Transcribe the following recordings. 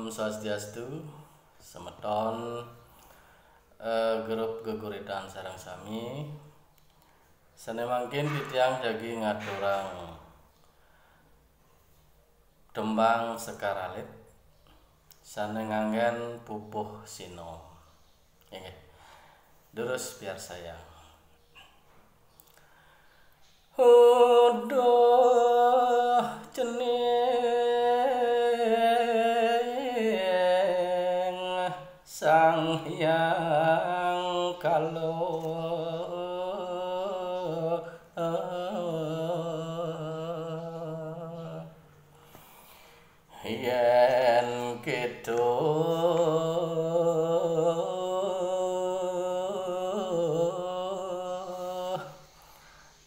Om Swastiastu, semeton grup geguritan sareng sami. Sanemangkin titiang jagi ngaturang tembang sekaralit sanengangen pupuh sino. Ingat, terus biar saya. Udah cening sang hyang kalo yen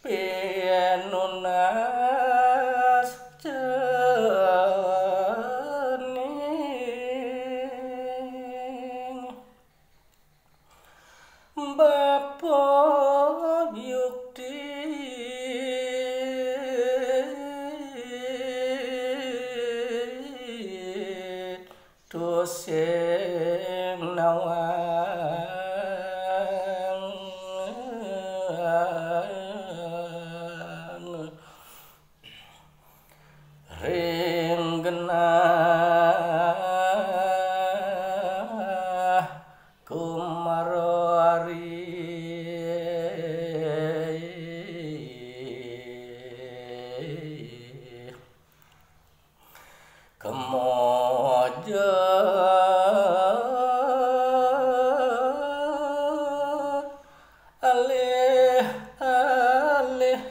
pinunas cening bapa yukti tusing nawang ring genah kumarari kemoja alih alih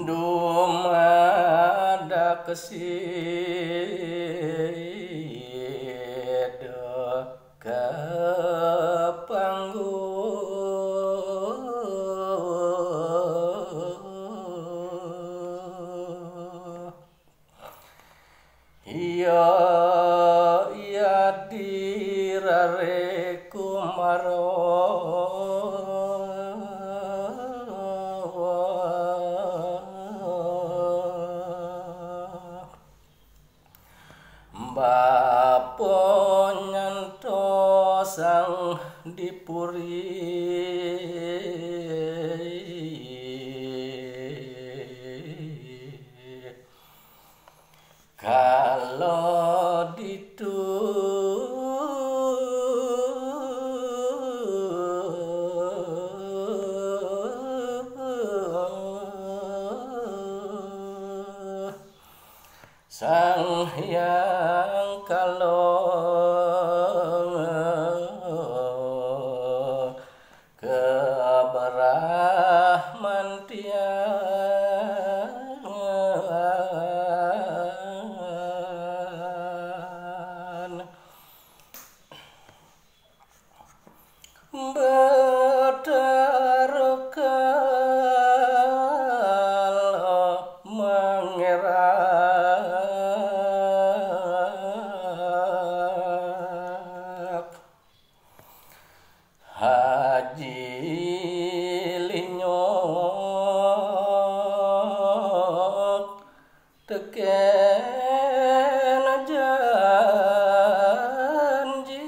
dumada kesida kapangguh iya dirare kumaro bapa nyantosang dipuri kalau sang hyang kalau keberahman tiang bertarokal mengerak Haji linyok teken janji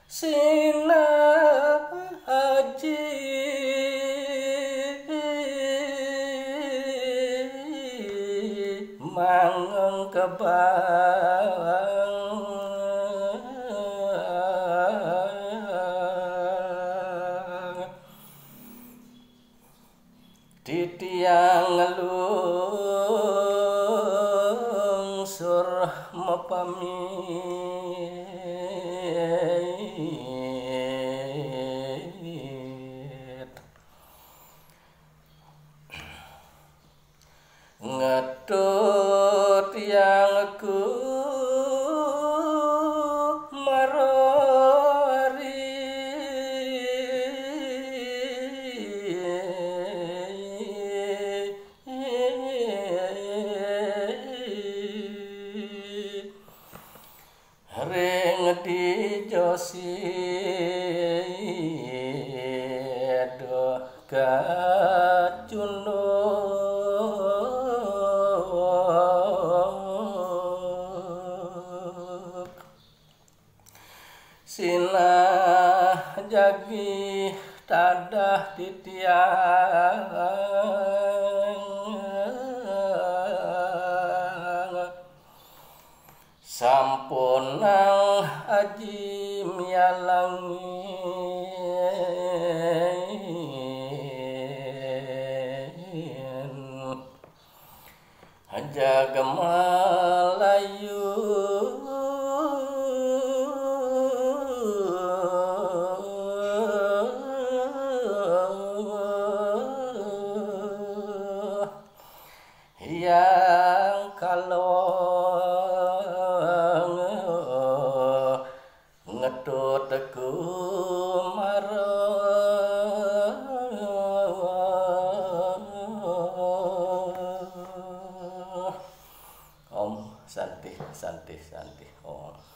Sina haji mangeng kebang titiang lungsur mapamit ngetut yang ku marori jagi tadah titiang sampunang aji mialangin jaga Melayu yang kalau ngetut teku Om Santi Santi Santi Om.